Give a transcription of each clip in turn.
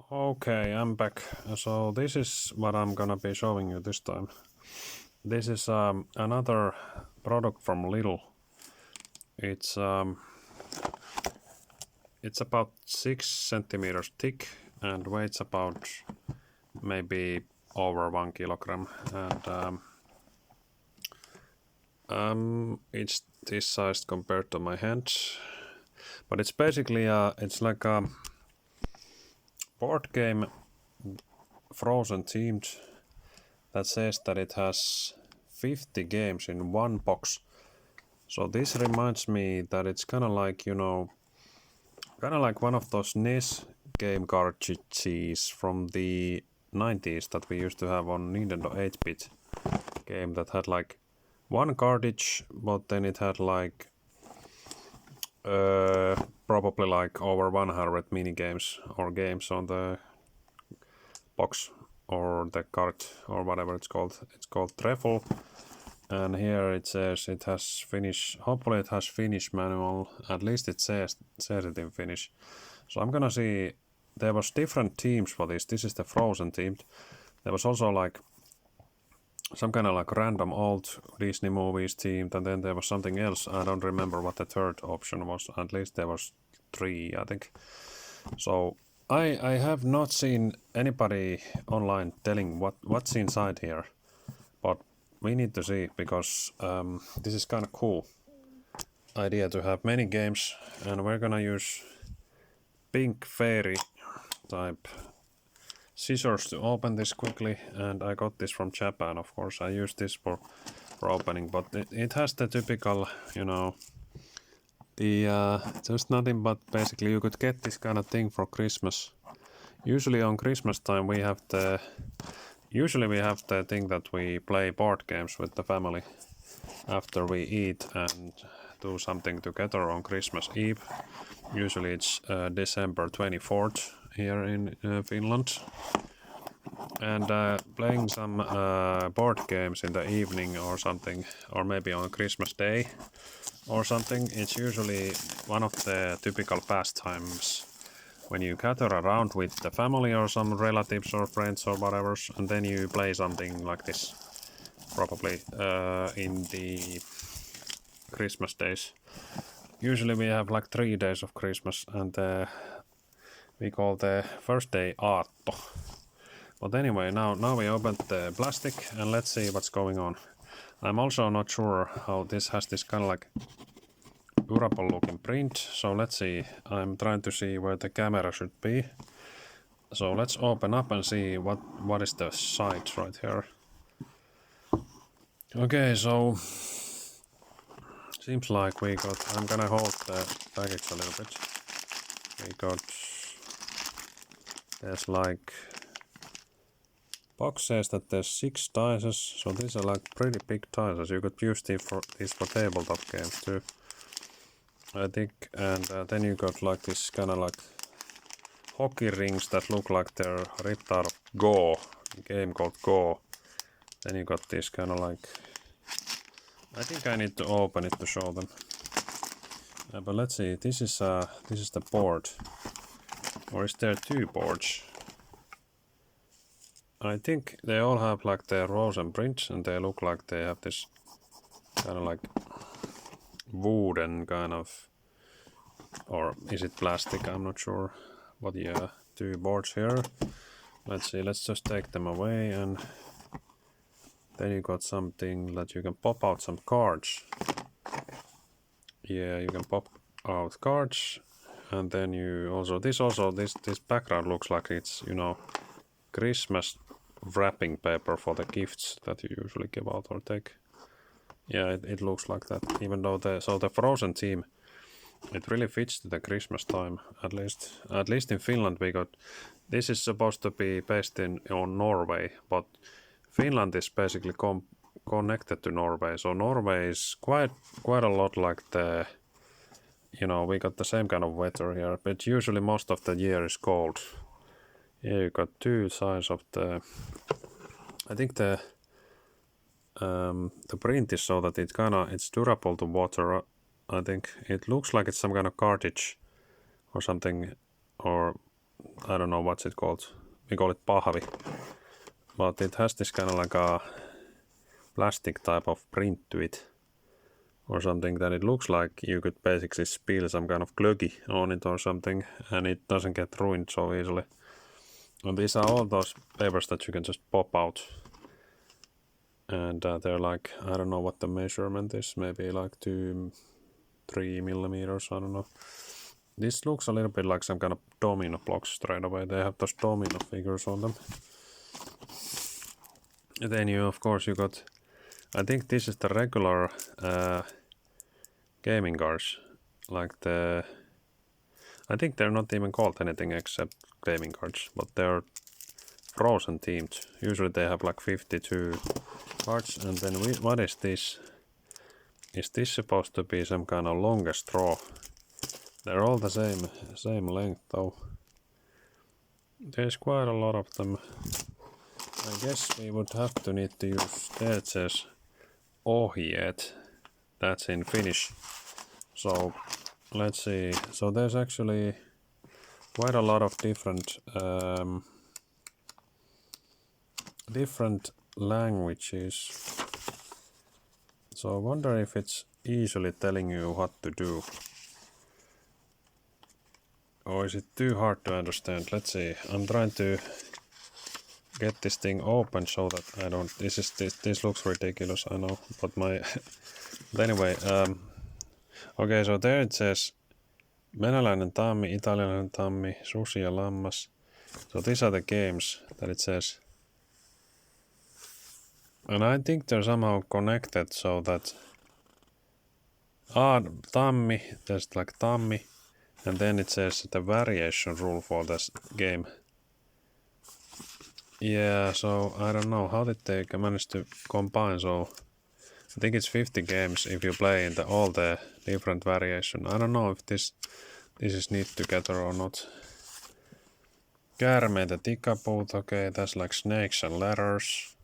Okay, I'm back. So this is what I'm gonna be showing you this time. This is another product from Lidl. It's about 6 centimeters thick and weighs about maybe over 1 kilogram. And it's this sized compared to my hand, but it's basically it's like a board game frozen themed that says that it has 50 games in one box. So this reminds me that it's kind of like, one of those NES game cartridges from the 90s that we used to have on Nintendo 8-bit game that had like one cartridge, but then it had like probably like over 100 mini games or games on the box or the cart or whatever it's called. It's called Trefl, and here it says it has Finnish. Hopefully it has Finnish manual. At least it says it in Finnish. So I'm gonna see. There was different themes for this. This is the Frozen themed. There was also like some kind of like random old Disney movies themed, and then there was something else. I don't remember what the third option was. At least there was 3, I think. So I have not seen anybody online telling what's inside here, but we need to see, because this is kind of cool idea to have many games, and we're gonna use pink fairy type scissors to open this quickly, and I got this from Japan, of course. I use this for opening, but it has the typical, just nothing but basically you could get this kind of thing for Christmas. Usually on Christmas time we have the thing that we play board games with the family after we eat and do something together on Christmas Eve. Usually it's December 24th here in Finland. And playing some board games in the evening or something, or maybe on Christmas Day or something, it's usually one of the typical pastimes when you gather around with the family or some relatives or friends or whatever, and then you play something like this, probably in the Christmas days. Usually we have like 3 days of Christmas, and we call the first day Aatto. But anyway, now we opened the plastic and let's see what's going on. I'm also not sure how this has this kind of like durable looking print, so let's see. I'm trying to see where the camera should be. So let's open up and see what is the size right here. Okay, so seems like we got, I'm gonna hold the package a little bit. We got, there's like, box says that there's 6 dices, so these are like pretty big dices. You could use these for tabletop games too, I think. And then you got like this kind of like hockey rings that look like they're ripped out of Go, a game called Go. Then you got this kind of like, I think I need to open it to show them. But let's see, this is the board. Or is there 2 boards? I think they all have like their rows and prints, and they look like they have this kind of like wooden kind of, or is it plastic? I'm not sure. But yeah, 2 boards here. Let's see, let's just take them away, and then you got something that you can pop out some cards. Yeah, you can pop out cards, and then you also this background looks like it's, Christmas wrapping paper for the gifts that you usually give out or take. Yeah, it looks like that. Even though the Frozen theme, it really fits to the Christmas time. At least in Finland we got. This is supposed to be based on Norway, but Finland is basically connected to Norway. So Norway is quite a lot like the. We got the same kind of weather here, but usually most of the year is cold. Yeah, you got 2 sides of the. I think the print is so that it's durable to water. I think it looks like it's some kind of cartridge or something, or I don't know what's it called. We call it pahvi. But it has this kind of like a plastic type of print to it. Or something that it looks like you could basically spill some kind of glögi on it or something. And it doesn't get ruined so easily. And these are all those papers that you can just pop out. And they're like, I don't know what the measurement is. Maybe like 2-3 millimeters, I don't know. This looks a little bit like some kind of domino blocks straight away. They have those domino figures on them. And then of course you got, I think this is the regular gaming cards. Like I think they're not even called anything except gaming cards, but they're frozen themed. Usually they have like 52 cards. And then what is this? Is this supposed to be some kind of longer straw? They're all the same length though. There's quite a lot of them. I guess we would have to need to use, there it says ohjeet. That's in Finnish. So let's see. So there's actually quite a lot of different languages. So I wonder if it's easily telling you what to do. Or is it too hard to understand? Let's see. I'm trying to get this thing open so that I don't. This looks ridiculous, I know. But but anyway, okay, so there it says venäläinen tammi, italialainen tammi, susi ja lammas. So these are the games that it says. And I think they're somehow connected so that tammi, there's like tammi. And then it says the variation rule for this game. Yeah, so I don't know, how did they manage to combine? So I think it's 50 games if you play in all the different variation. I don't know if this is knit together or not. Käärmeitä, tikapuut, okay, that's like snakes and ladders.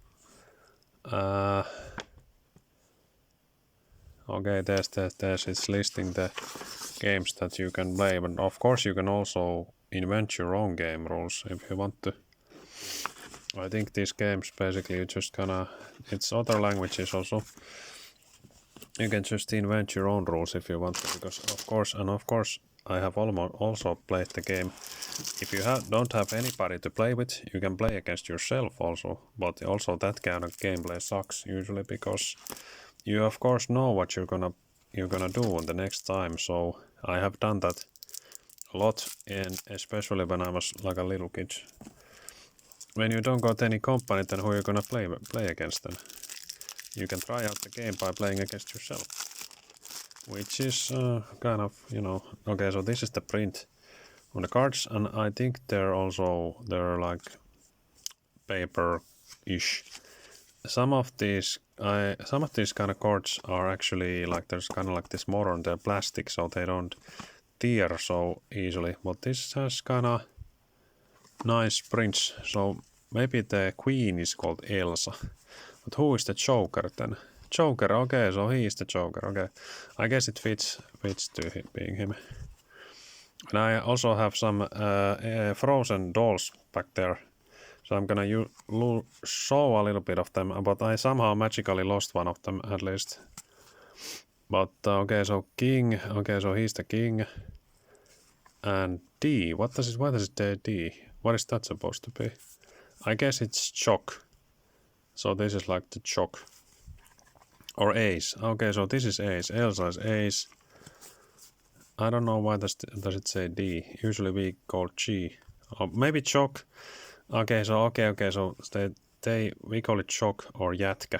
Okay, there's it's listing the games that you can play, but of course you can also invent your own game rules if you want to. I think these games basically you just it's other languages also. You can just invent your own rules if you want to, because of course I have also played the game. If you don't have anybody to play with, you can play against yourself also, but also that kind of gameplay sucks usually because you of course know what you're gonna do on the next time. So I have done that a lot, and especially when I was like a little kid. When you don't got any company, then who are you gonna play against then? You can try out the game by playing against yourself, which is kind of, okay, so this is the print on the cards, and I think they're like paper-ish. Some of these kind of cards are actually like, there's kind of like this modern, they're plastic, so they don't tear so easily, but this has kind of nice prints. So maybe the queen is called Elsa, but who is the Joker then? Joker, okay, so he is the Joker, okay. I guess it fits to being him. And I also have some frozen dolls back there. So I'm gonna show a little bit of them, but I somehow magically lost one of them at least. But okay, so king, okay, so he's the king. And D, why does it say D? What is that supposed to be? I guess it's chock. So this is like the chock. Or ace. Okay, so this is ace. Elsa is ace. I don't know why does it say D. Usually we call G. Or maybe chock. Okay, so so we call it chock or jätkä.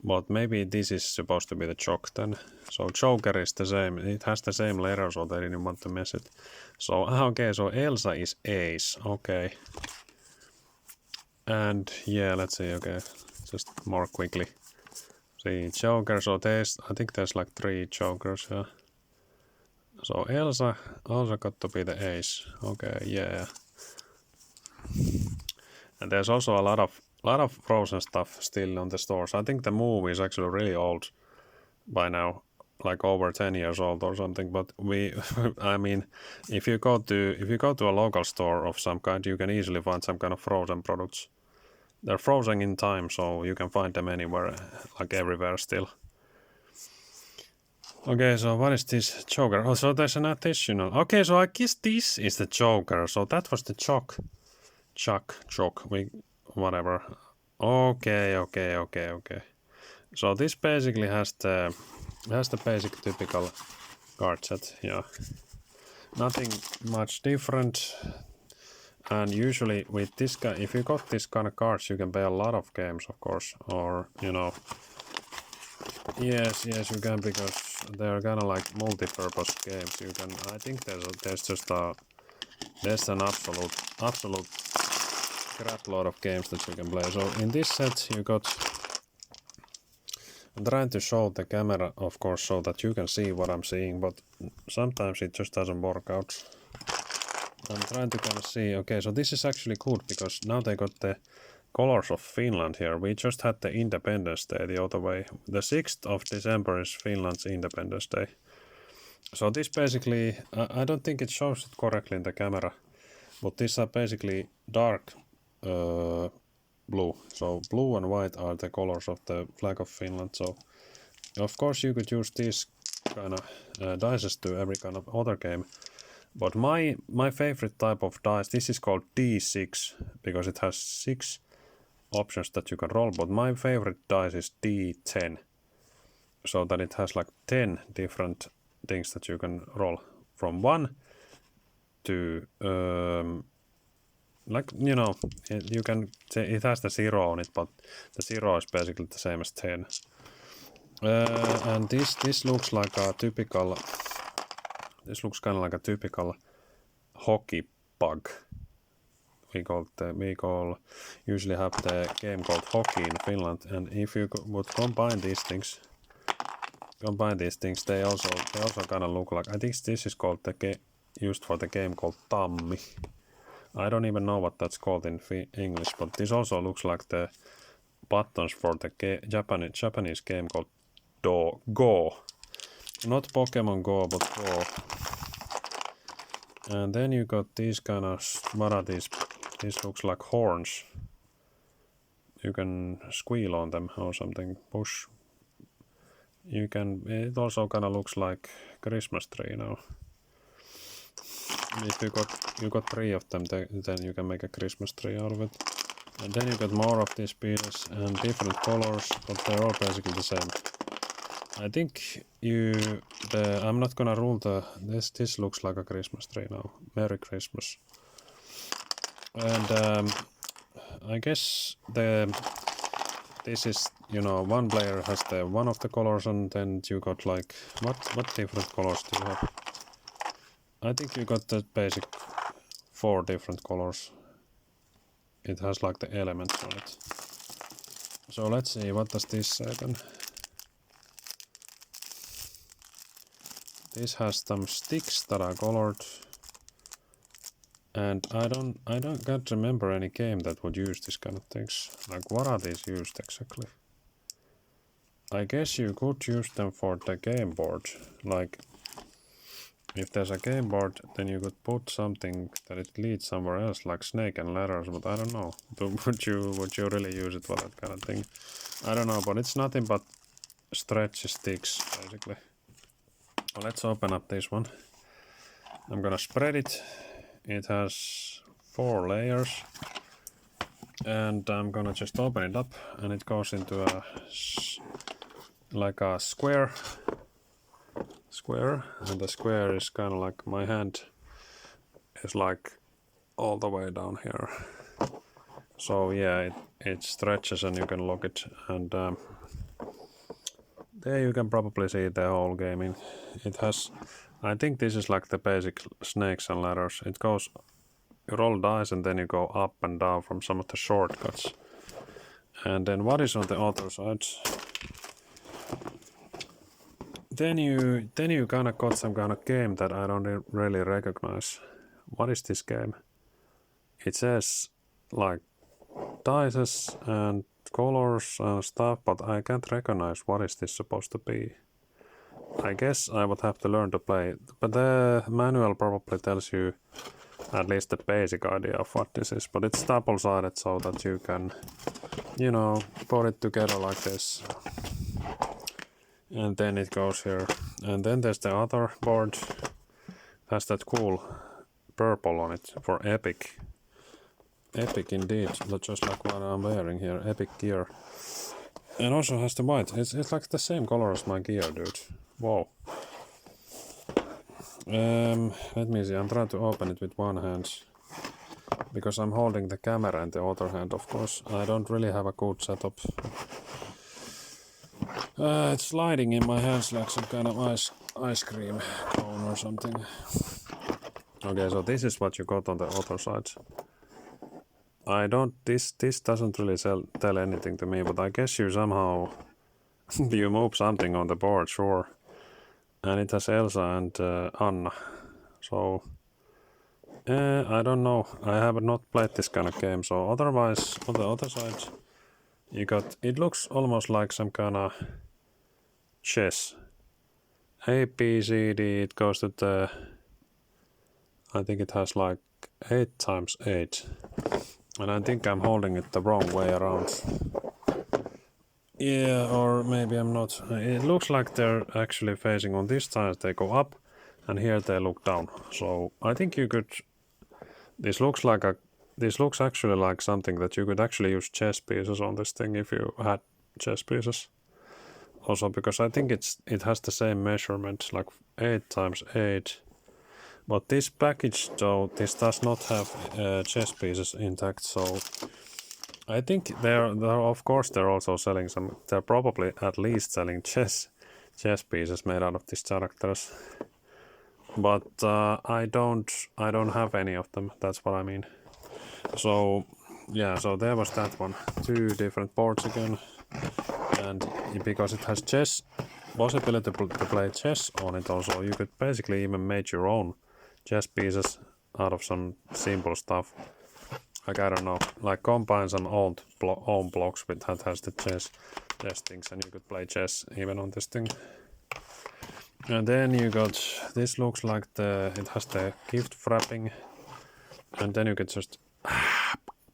But maybe this is supposed to be the chock then. So Joker is the same. It has the same letter, so they didn't want to mess it. So okay, so Elsa is ace. Okay. And yeah, let's see. Okay, just more quickly. See, Joker. So I think there's like 3 Jokers. Yeah. So Elsa also got to be the ace. Okay, yeah. And there's also a lot of frozen stuff still on the stores. I think the movie is actually really old by now. like over 10 years old or something, but we I mean, if you go to a local store of some kind, you can easily find some kind of frozen products. They're frozen in time, so you can find them anywhere, like everywhere still. Okay, so what is this Joker? Oh, so there's an additional. Okay, so I guess this is the Joker. So that was the Chuck, whatever. Okay. So this basically has the basic typical card set. Yeah, nothing much different. And usually with this guy, if you got this kind of cards, you can play a lot of games, of course, or you know. Yes, you can, because they're kind of like multi-purpose games. You can. I think there's an absolute crap load of games that you can play. So in this set, you got. I'm trying to show the camera, of course, so that you can see what I'm seeing, but sometimes it just doesn't work out. I'm trying to kind of see. Okay, so this is actually good because now they got the colors of Finland here. We just had the Independence Day the other way. The 6th of December is Finland's Independence Day. So this basically, I don't think it shows it correctly in the camera, but these are basically dark blue. So blue and white are the colors of the flag of Finland. So of course you could use these kind of dices to every kind of other game. But my favorite type of dice, this is called D6 because it has 6 options that you can roll, but my favorite dice is D10, so that it has like 10 different things that you can roll from 1 to like, you know, you can, it has the 0 on it, but the 0 is basically the same as 10. And this looks like a typical, this looks kind of like a typical hockey pug. We usually have the game called hockey in Finland, and if you would combine these things, they also kind of look like. I think this is called used for the game called Tammi. I don't even know what that's called in English, but this also looks like the buttons for the Japanese game called Go. Not Pokemon Go, but Go. And then you got these kind of, what are these? This looks like horns. You can squeal on them or something. Push. You can. It also kind of looks like Christmas tree now. If you got 3 of them, then you can make a Christmas tree out of it. And then you got more of these pieces and different colors, but they're all basically the same. I think I'm not gonna rule this looks like a Christmas tree now. Merry Christmas. And I guess this is, you know, one player has the one of the colors, and then you got like what different colors do you have? I think you got the basic 4 different colors. It has like the elements on it. So let's see, what does this say then? This has some sticks that are colored. And I can't remember any game that would use this kind of things. Like, what are these used exactly? I guess you could use them for the game board. Like, if there's a game board, then you could put something that it leads somewhere else, like snake and ladders, but I don't know. Would you really use it for that kind of thing? I don't know, but it's nothing but stretchy sticks, basically. Well, let's open up this one. I'm gonna spread it. It has 4 layers, and I'm gonna just open it up, and it goes into like a square, and the square is kind of like my hand is like all the way down here. So yeah, it stretches and you can lock it, and there you can probably see the whole game. It has, I think this is like the basic snakes and ladders. It goes, you roll dice and then you go up and down from some of the shortcuts. And then what is on the other side? Then you kind of got some kind of game that I don't really recognize. What is this game? It says like dices and colors and stuff, but I can't recognize what is this supposed to be. I guess I would have to learn to play, but the manual probably tells you at least the basic idea of what this is, but it's double-sided so that you can, you know, put it together like this. And then it goes here. And then there's the other board. Has that cool purple on it for epic. Epic indeed, just like what I'm wearing here, epic gear. And also has the white. It's like the same color as my gear, dude. Whoa. Let me see, I'm trying to open it with one hand. Because I'm holding the camera in the other hand, of course. I don't really have a good setup. It's sliding in my hands like some kind of ice cream cone or something. Okay, so this is what you got on the other side. This doesn't really tell anything to me, but I guess you somehow you move something on the board, sure. And it has Elsa and Anna. So I don't know. I have not played this kind of game. So otherwise, on the other side, you got. It looks almost like some kind of chess. A, B, C, D. It goes to the. I think it has like 8 times 8. And I think I'm holding it the wrong way around. Yeah, or maybe I'm not. It looks like they're actually facing on this side. They go up, and here they look down. So I think you could. This looks actually like something that you could actually use chess pieces on this thing if you had chess pieces. Also because I think it has the same measurement, like 8 times 8. But this package, though, this does not have chess pieces intact, so I think they're of course they're also selling some. They're probably at least selling chess pieces made out of these characters. But I don't have any of them. That's what I mean. So yeah, so there was that one. 2 different boards again, and because it has chess possibility to play chess on it, also you could basically even make your own chess pieces out of some simple stuff. Like I don't know, like combine some old own blocks with that has the chess things, and you could play chess even on this thing. And then you got this. Looks like it has the gift wrapping, and then you can just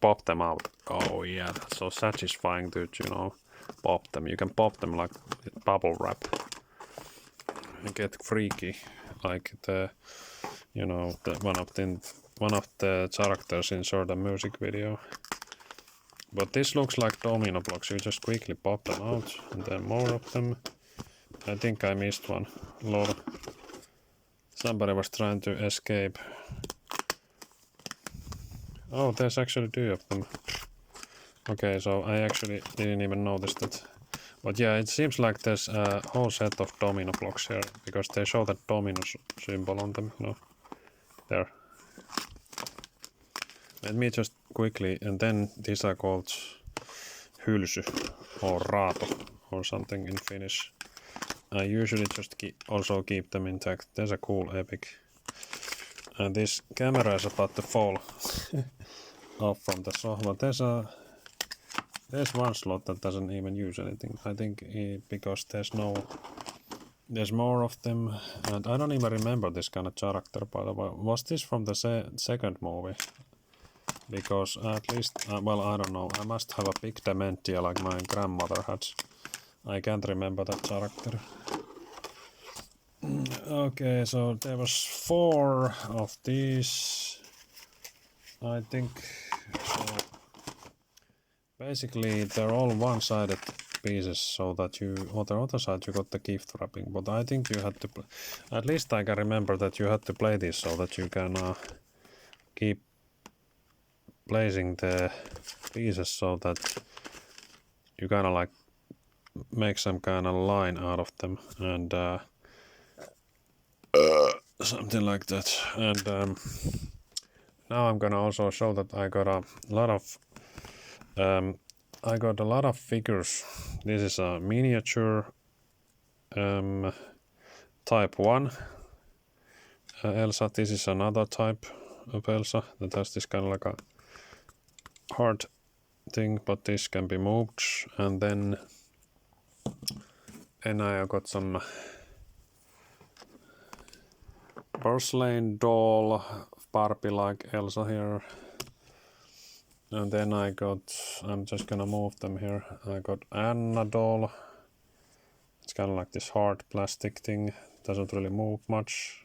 pop them out. Oh yeah, that's so satisfying, dude. You know, pop them. You can pop them like bubble wrap and get freaky, like the, you know, one of the characters in certain music video. But this looks like domino blocks. You just quickly pop them out, and then more of them. I think I missed one. Lol. Somebody was trying to escape. Oh, there's actually 2 of them. Okay, so I actually didn't even notice that. But yeah, it seems like there's a whole set of domino blocks here, because they show that domino symbol on them, you know. There. Let me just quickly, and then these are called hylsy or raato or something in Finnish. I usually just also keep them intact. There's a cool epic. And this camera is about to fall off from the sofa. There's one slot that doesn't even use anything. I think because there's more of them, and I don't even remember this kind of character, by the way. Was this from the second movie? Because at least, well, I don't know. I must have a big dementia like my grandmother had. I can't remember that character. Okay, so there was 4 of these, I think. So basically, they're all one-sided pieces, so that on the other side you got the gift wrapping. But I think you had to, at least I can remember that you had to play this so that you can keep placing the pieces so that you kind of like make some kind of line out of them, and something like that. And now I'm gonna also show that I got a lot of figures. This is a miniature type 1 Elsa. This is another type of Elsa that has this kind of like a hard thing, but this can be moved. And then I got some porcelain doll, Barbie like Elsa here. And then I got, I'm just gonna move them here. I got Anna doll. It's kind of like this hard plastic thing, doesn't really move much.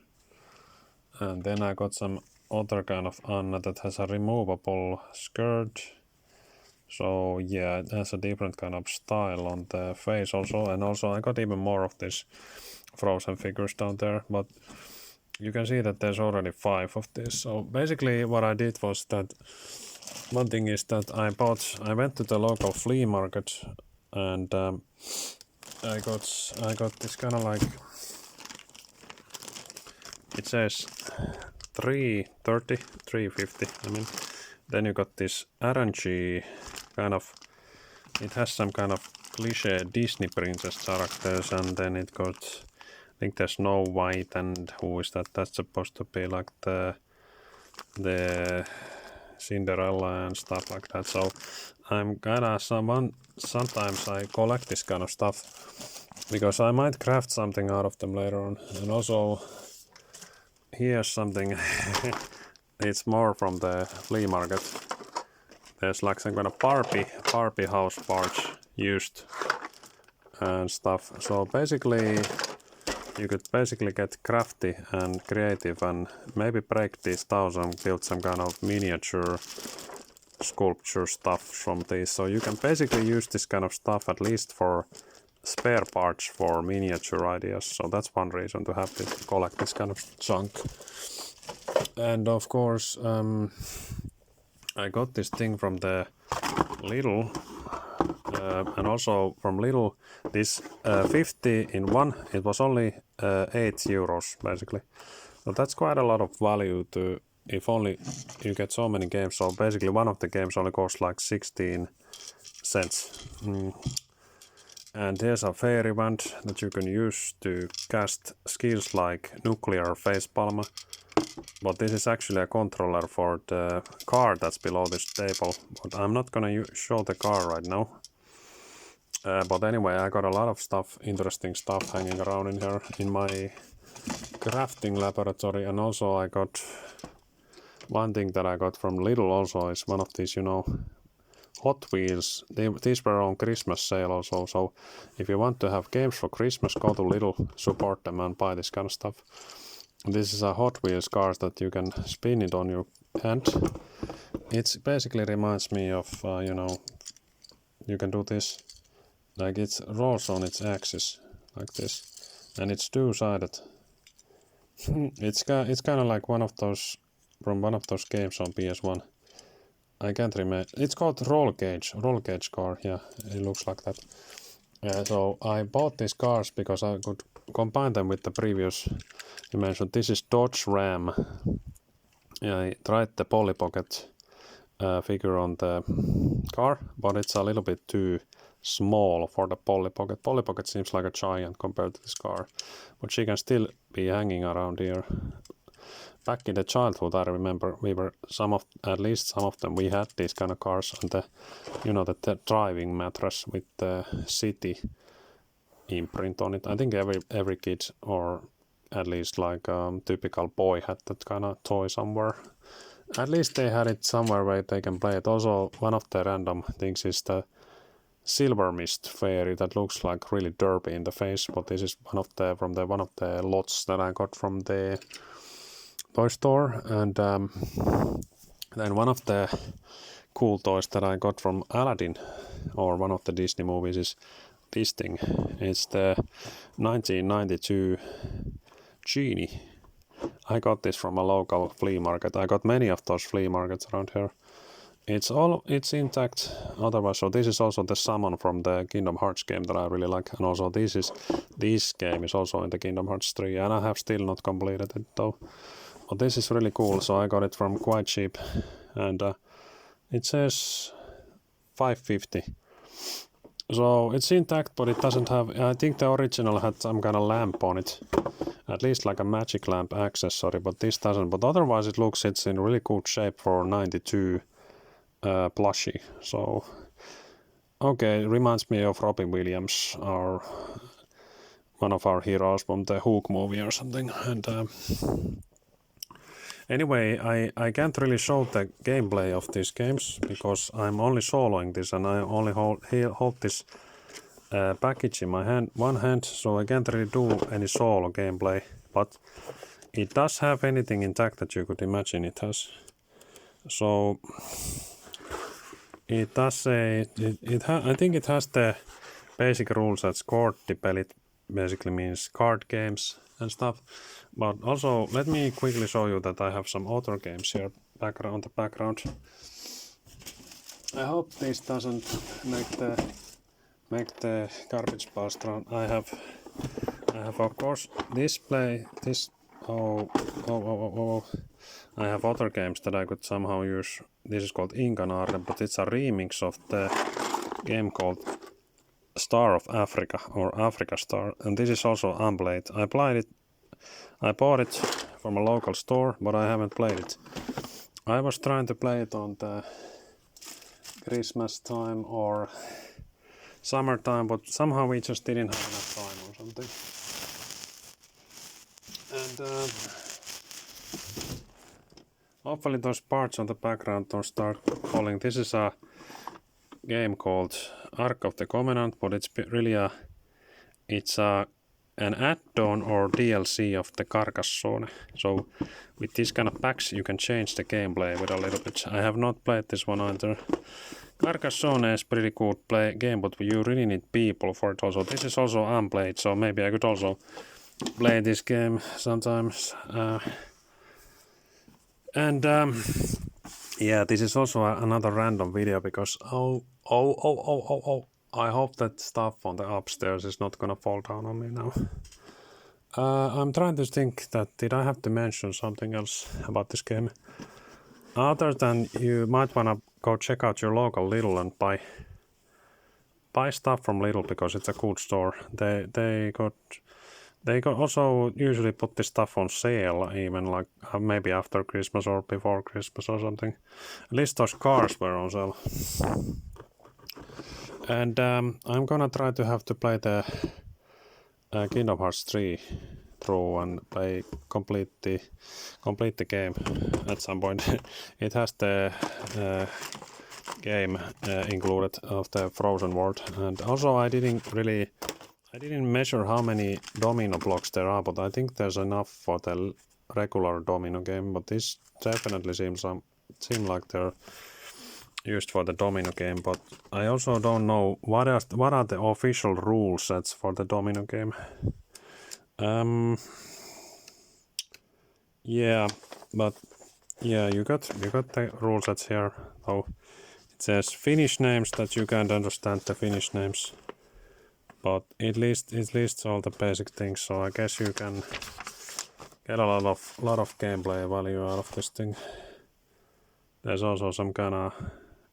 And then I got some other kind of Anna that has a removable skirt. So yeah, it has a different kind of style on the face also. And also I got even more of these Frozen figures down there. But you can see that there's already 5 of these. So basically what I did was that one thing is that I went to the local flea market and I got this kind of like, it says 330, 350. I mean, then you got this RNG kind of, it has some kind of cliche Disney princess characters, and then it got, I think there's Snow White, and who is that? That's supposed to be like the Cinderella and stuff like that. So I'm kinda sometimes I collect this kind of stuff because I might craft something out of them later on. And also here's something. It's more from the flea market. There's like some kind of Barbie house parts used and stuff. So basically you could basically get crafty and creative and maybe break these down and build some kind of miniature sculpture stuff from these. So you can basically use this kind of stuff at least for spare parts for miniature ideas. So that's one reason to have this, collect this kind of junk. And of course I got this thing from the Lidl. And also from Lidl, this 50 in one, it was only 8 euros basically. So that's quite a lot of value to, if only you get so many games. So basically one of the games only costs like 16 cents. And here's a fairy wand that you can use to cast skills like nuclear facepalm. But this is actually a controller for the car that's below this table. But I'm not gonna show the car right now. But anyway, I got a lot of stuff, interesting stuff hanging around in here in my crafting laboratory. And also I got one thing that I got from Lidl also is one of these, you know, Hot Wheels. These were on Christmas sale also. So if you want to have games for Christmas, go to Lidl, support them and buy this kind of stuff. This is a Hot Wheels car that you can spin it on your hand. It basically reminds me of, you know, you can do this. Like it rolls on its axis, like this, and it's two-sided. It's kind of like one of those from one of those games on PS1. I can't remember. It's called roll gauge car. Yeah, it looks like that. So I bought these cars because I could combine them with the previous. You mentioned this is Dodge Ram. I tried the Polly Pocket figure on the car, but it's a little bit too small for the Polly Pocket. Polly Pocket seems like a giant compared to this car, but she can still be hanging around here. Back in the childhood, I remember we were at least some of them, we had these kind of cars and the, you know, the driving mattress with the city imprint on it. I think every kid, or at least like typical boy, had that kind of toy somewhere. At least they had it somewhere where they can play it. Also, one of the random things is the Silver Mist fairy that looks like really derpy in the face, but this is one of the lots that I got from the toy store. And then one of the cool toys that I got from Aladdin, or one of the Disney movies, is this thing. It's the 1992 genie. I got this from a local flea market. I got many of those flea markets around here. It's intact otherwise. So this is also the summon from the Kingdom Hearts game that I really like. And also this game is also in the Kingdom Hearts 3, and I have still not completed it though. But this is really cool, so I got it from quite cheap. And it says 550. So it's intact, but it doesn't have, I think the original had some kind of lamp on it. At least like a magic lamp accessory, but this doesn't. But otherwise it's in really good shape for 92 plushie. So, okay, it reminds me of Robin Williams, our one of our heroes from the Hook movie or something. And anyway, I can't really show the gameplay of these games because I'm only soloing this and I only hold this package in my one hand, so I can't really do any solo gameplay. But it does have anything intact that you could imagine it has. So it does say I think it has the basic rules that korttipelit basically means card games and stuff. But also let me quickly show you that I have some other games here on the background. I hope this doesn't make the garbage bastard. I have of course this. I have other games that I could somehow use. This is called Inkanare, but it's a remix of the game called Star of Africa or Africa Star, and this is also unplayed. I bought it from a local store, but I haven't played it. I was trying to play it on the Christmas time or summertime, but somehow we just didn't have enough time or something. And hopefully those parts on the background don't start falling. This is a game called Ark of the Covenant, but it's really an add-on or DLC of the Carcassonne. So with these kind of packs you can change the gameplay with a little bit. I have not played this one either. Carcassonne is pretty good game, but you really need people for it also. This is also unplayed, so maybe I could also play this game sometimes. Yeah, this is also another random video because I hope that stuff on the upstairs is not gonna fall down on me now. I'm trying to think that did I have to mention something else about this game? Other than you might wanna go check out your local Lidl and buy stuff from Lidl because it's a good store. They could also usually put this stuff on sale, even like maybe after Christmas or before Christmas or something. At least those cars were on sale. And I'm gonna try to have to play the Kingdom Hearts 3 through and complete the game at some point. It has the game included of the Frozen World, and also I didn't measure how many domino blocks there are, but I think there's enough for the regular domino game. But this definitely seem like they're used for the domino game. But I also don't know what are the official rule sets for the domino game. Yeah, but yeah, you got the rule sets here. So it says Finnish names that you can't understand the Finnish names. But it lists all the basic things, so I guess you can get a lot of gameplay value out of this thing. There's also some kind of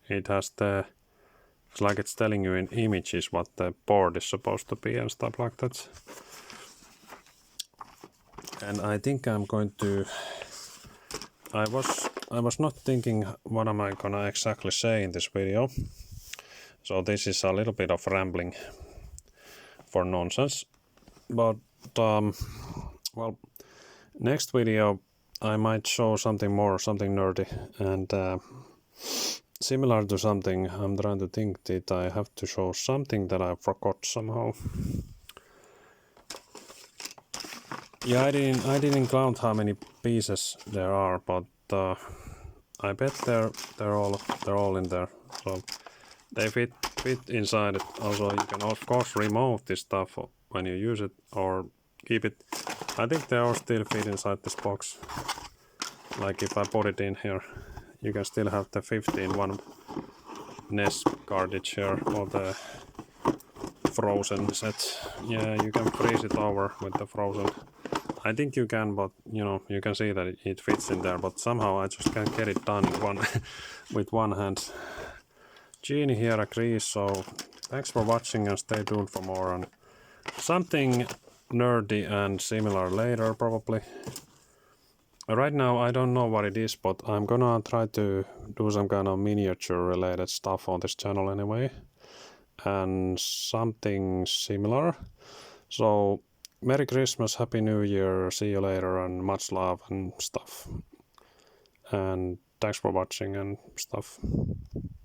it's like it's telling you in images what the board is supposed to be and stuff like that. And I think I'm going to. I was not thinking what am I gonna exactly say in this video, so this is a little bit of rambling for nonsense, but well, next video I might show something nerdy and similar to something. I'm trying to think that I have to show something that I forgot somehow. Yeah, I didn't count how many pieces there are, but I bet they're all in there, so they fit inside it. Also, you can of course remove this stuff when you use it or keep it. I think they all still fit inside this box. Like if I put it in here, you can still have the 15-1 NES cartridge here or the Frozen set. Yeah, you can freeze it over with the Frozen. I think you can, but you know, you can see that it fits in there, but somehow I just can't get it done with one hand. Genie here agrees, so thanks for watching and stay tuned for more on something nerdy and similar later probably. Right now I don't know what it is, but I'm gonna try to do some kind of miniature related stuff on this channel anyway. And something similar. So Merry Christmas, Happy New Year, see you later, and much love and stuff. And thanks for watching and stuff.